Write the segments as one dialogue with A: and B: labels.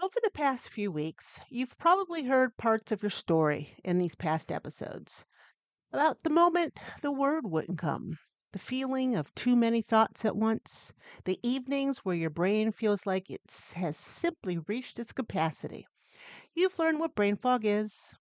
A: Over the past few weeks, you've probably heard parts of your story in these past episodes about the moment the word wouldn't come, the feeling of too many thoughts at once, the evenings where your brain feels like has simply reached its capacity. You've learned what brain fog is.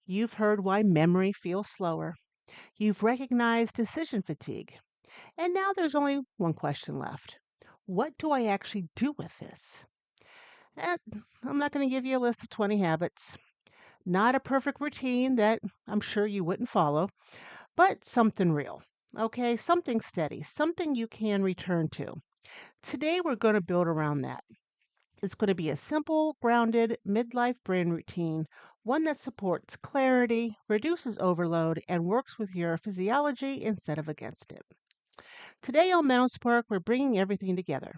A: You've heard why memory feels slower. You've recognized decision fatigue. And now there's only one question left. What do I actually do with this? Eh, I'm not going to give you a list of 20 habits. Not a perfect routine that I'm sure you wouldn't follow, but something real. Okay, something steady, something you can return to. Today, we're going to build around that. It's going to be a simple, grounded midlife brain routine, one that supports clarity, reduces overload, and works with your physiology instead of against it. Today on MenoSpark, we're bringing everything together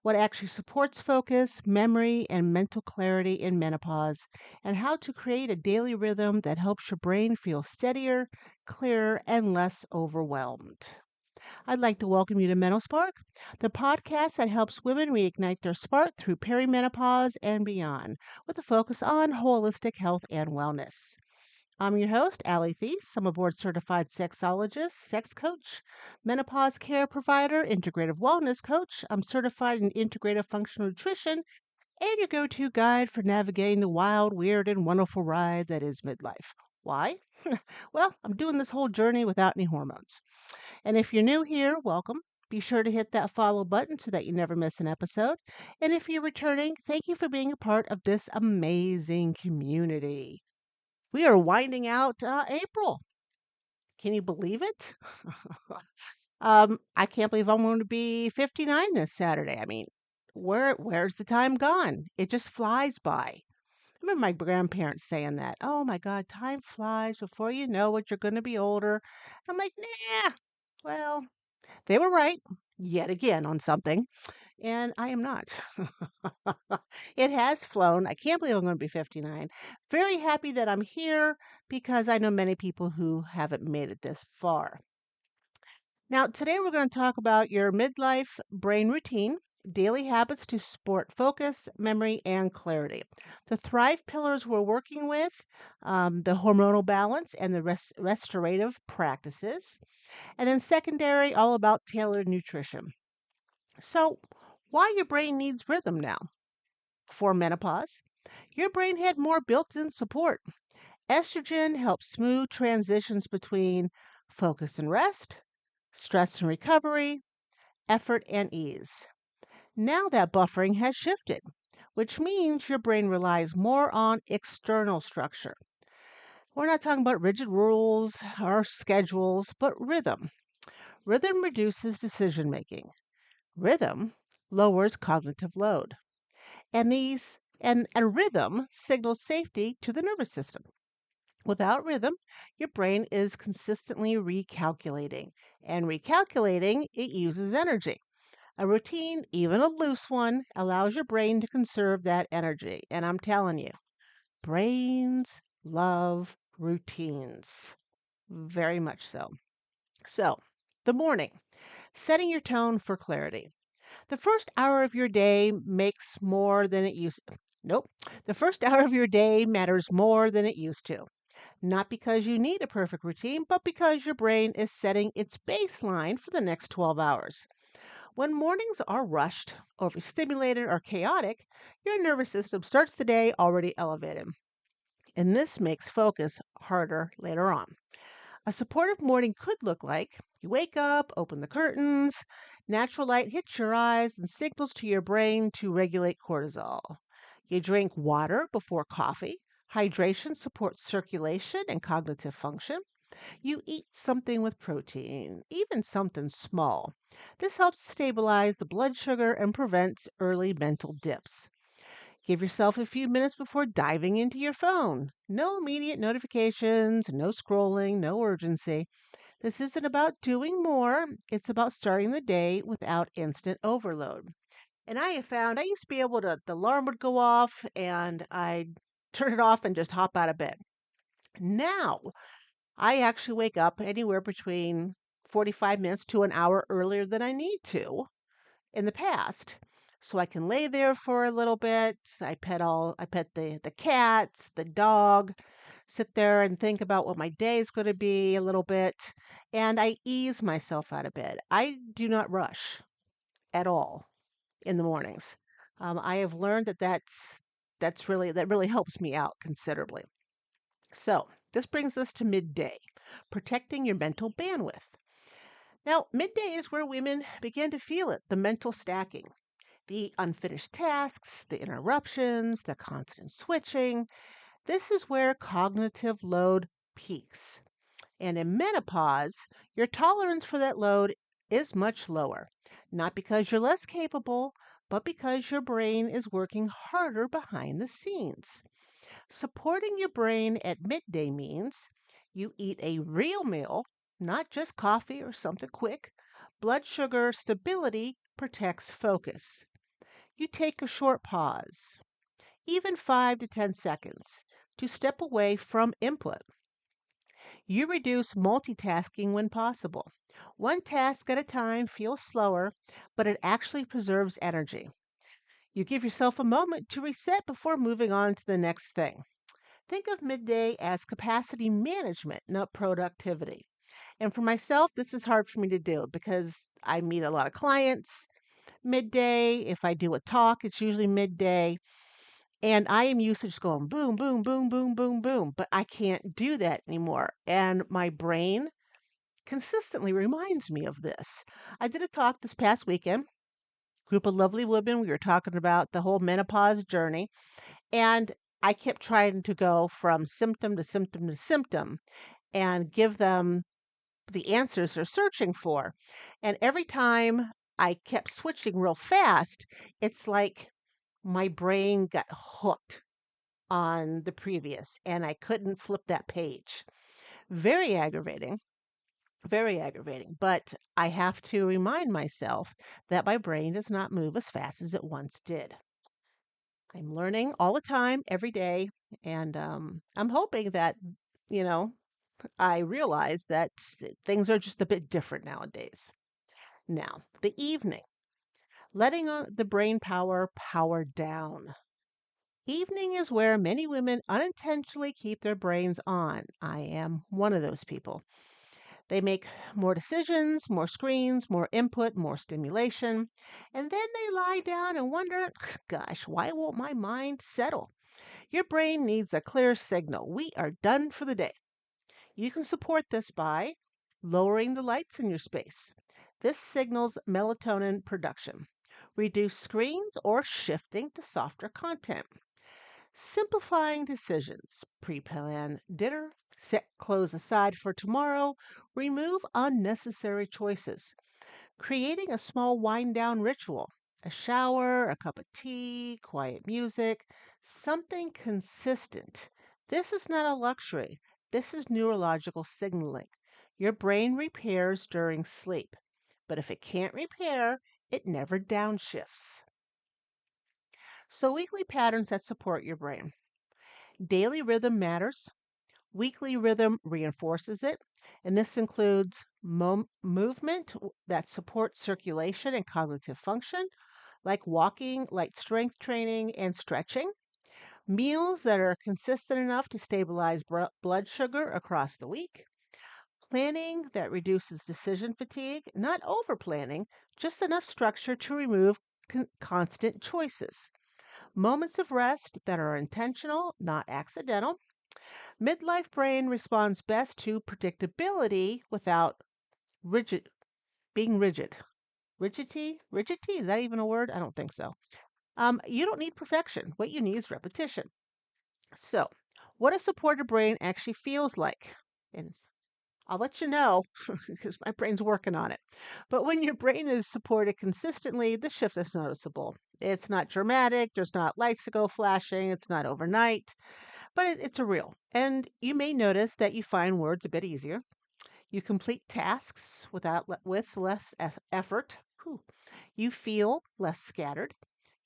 A: what actually supports focus, memory, and mental clarity in menopause, and how to create a daily rhythm that helps your brain feel steadier, clearer, and less overwhelmed. I'd like to welcome you to MenoSpark, the podcast that helps women reignite their spark through perimenopause and beyond, with a focus on holistic health and wellness. I'm your host, Allie Thies. I'm a board certified sexologist, sex coach, menopause care provider, integrative wellness coach. I'm certified in integrative functional nutrition and your go to guide for navigating the wild, weird, and wonderful ride that is midlife. Why? Well, I'm doing this whole journey without any hormones. And if you're new here, welcome. Be sure to hit that follow button so that you never miss an episode. And if you're returning, thank you for being a part of this amazing community. We are winding out April. Can you believe it? I can't believe I'm going to be 59 this Saturday. I mean, where's the time gone? It just flies by. I remember my grandparents saying that. Oh my God, time flies before you know it. You're going to be older. I'm like, nah. Well, they were right yet again on something, and I am not. It has flown. I can't believe I'm going to be 59. Very happy that I'm here because I know many people who haven't made it this far. Now, today we're going to talk about your midlife brain routine, daily habits to support focus, memory, and clarity. The Thrive pillars we're working with, the hormonal balance and the restorative practices, and then secondary, all about tailored nutrition. So, why your brain needs rhythm now? For menopause, your brain had more built in support. Estrogen helps smooth transitions between focus and rest, stress and recovery, effort and ease. Now that buffering has shifted, which means your brain relies more on external structure. We're not talking about rigid rules or schedules, but rhythm. Rhythm reduces decision making. Rhythm lowers cognitive load. And a rhythm signals safety to the nervous system. Without rhythm, your brain is consistently recalculating, and recalculating it uses energy. A routine, even a loose one, allows your brain to conserve that energy. And I'm telling you, brains love routines. Very much so. So, the morning, setting your tone for clarity. The first hour of your day makes more than it used. Nope. The first hour of your day matters more than it used to. Not because you need a perfect routine, but because your brain is setting its baseline for the next 12 hours. When mornings are rushed, overstimulated, or chaotic, your nervous system starts the day already elevated. And this makes focus harder later on. A supportive morning could look like you wake up, open the curtains, natural light hits your eyes and signals to your brain to regulate cortisol. You drink water before coffee. Hydration supports circulation and cognitive function. You eat something with protein, even something small. This helps stabilize the blood sugar and prevents early mental dips. Give yourself a few minutes before diving into your phone. No immediate notifications, no scrolling, no urgency. This isn't about doing more, it's about starting the day without instant overload. And I have found I used to be able to, the alarm would go off and I'd turn it off and just hop out of bed. Now, I actually wake up anywhere between 45 minutes to an hour earlier than I need to in the past. So I can lay there for a little bit. I pet the cats, the dog, sit there and think about what my day is going to be a little bit, and I ease myself out of bed. I do not rush at all in the mornings. I have learned that that really helps me out considerably. So this brings us to midday, protecting your mental bandwidth. Now, midday is where women begin to feel it, the mental stacking, the unfinished tasks, the interruptions, the constant switching. This is where cognitive load peaks. And in menopause, your tolerance for that load is much lower. Not because you're less capable, but because your brain is working harder behind the scenes. Supporting your brain at midday means you eat a real meal, not just coffee or something quick. Blood sugar stability protects focus. You take a short pause, even 5 to 10 seconds, to step away from input. You reduce multitasking when possible. One task at a time feels slower, but it actually preserves energy. You give yourself a moment to reset before moving on to the next thing. Think of midday as capacity management, not productivity. And for myself, this is hard for me to do because I meet a lot of clients midday. If I do a talk, it's usually midday. And I am used to just going boom, boom, boom, boom, boom, boom. But I can't do that anymore. And my brain consistently reminds me of this. I did a talk this past weekend, group of lovely women. We were talking about the whole menopause journey. And I kept trying to go from symptom to symptom to symptom and give them the answers they're searching for. And every time I kept switching real fast, it's like my brain got hooked on the previous and I couldn't flip that page. Very aggravating, very aggravating. But I have to remind myself that my brain does not move as fast as it once did. I'm learning all the time, every day, and I'm hoping that, you know, I realize that things are just a bit different nowadays. Now, the evening, letting the brain power down. Evening is where many women unintentionally keep their brains on. I am one of those people. They make more decisions, more screens, more input, more stimulation, and then they lie down and wonder, gosh, why won't my mind settle? Your brain needs a clear signal. We are done for the day. You can support this by lowering the lights in your space. This signals melatonin production. Reduce screens or shifting to softer content. Simplifying decisions. Pre plan dinner. Set clothes aside for tomorrow. Remove unnecessary choices. Creating a small wind down ritual. A shower, a cup of tea, quiet music, something consistent. This is not a luxury. This is neurological signaling. Your brain repairs during sleep, but if it can't repair, it never downshifts. So, weekly patterns that support your brain. Daily rhythm matters. Weekly rhythm reinforces it, and this includes movement that supports circulation and cognitive function, like walking, light strength training, and stretching. Meals that are consistent enough to stabilize blood sugar across the week. Planning that reduces decision fatigue, not over planning, just enough structure to remove constant choices. Moments of rest that are intentional, not accidental. Midlife brain responds best to predictability without rigid being rigid. Rigidity? Rigidity? Is that even a word? I don't think so. You don't need perfection. What you need is repetition. So, what a supported brain actually feels like. And I'll let you know because my brain's working on it. But when your brain is supported consistently, the shift is noticeable. It's not dramatic, there's not lights to go flashing, it's not overnight, but it's a real. And you may notice that you find words a bit easier. You complete tasks with less effort. Whew. You feel less scattered.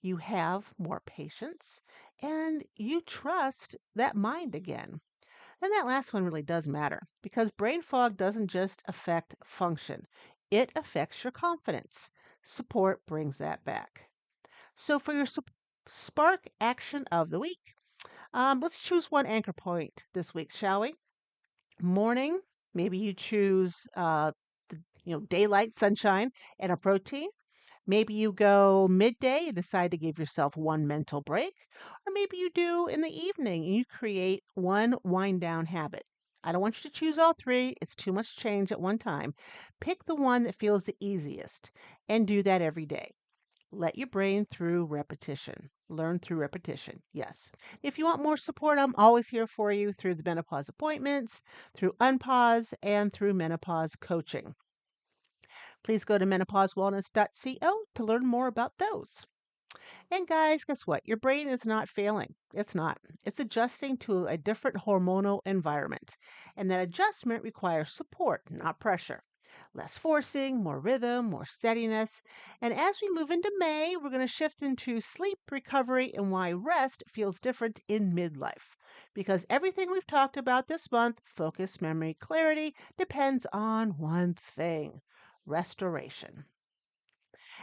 A: You have more patience and you trust that mind again. And that last one really does matter because brain fog doesn't just affect function, it affects your confidence. Support brings that back. So, for your spark action of the week, let's choose one anchor point this week, shall we? Morning, maybe you choose daylight, sunshine, and a protein. Maybe you go midday and decide to give yourself one mental break, or maybe you do in the evening and you create one wind down habit. I don't want you to choose all three, it's too much change at one time. Pick the one that feels the easiest and do that every day. Let your brain through repetition. Learn through repetition. Yes. If you want more support, I'm always here for you through the menopause appointments, through Unpause, and through menopause coaching. Please go to menopausewellness.co to learn more about those. And guys, guess what? Your brain is not failing. It's not. It's adjusting to a different hormonal environment. And that adjustment requires support, not pressure. Less forcing, more rhythm, more steadiness. And as we move into May, we're going to shift into sleep recovery and why rest feels different in midlife. Because everything we've talked about this month, focus, memory, clarity, depends on one thing: restoration.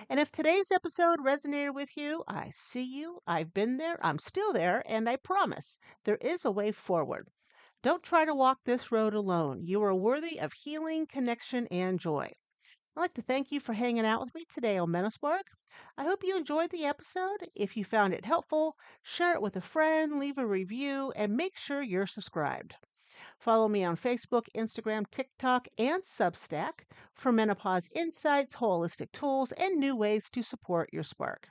A: And if today's episode resonated with you, I see you, I've been there, I'm still there, and I promise there is a way forward. Don't try to walk this road alone. You are worthy of healing, connection, and joy. I'd like to thank you for hanging out with me today on MenoSpark. I hope you enjoyed the episode. If you found it helpful, share it with a friend, leave a review, and make sure you're subscribed. Follow me on Facebook, Instagram, TikTok, and Substack for menopause insights, holistic tools, and new ways to support your spark.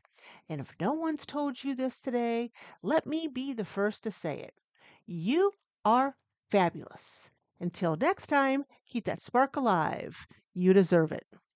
A: And if no one's told you this today, let me be the first to say it. You are fabulous. Until next time, keep that spark alive. You deserve it.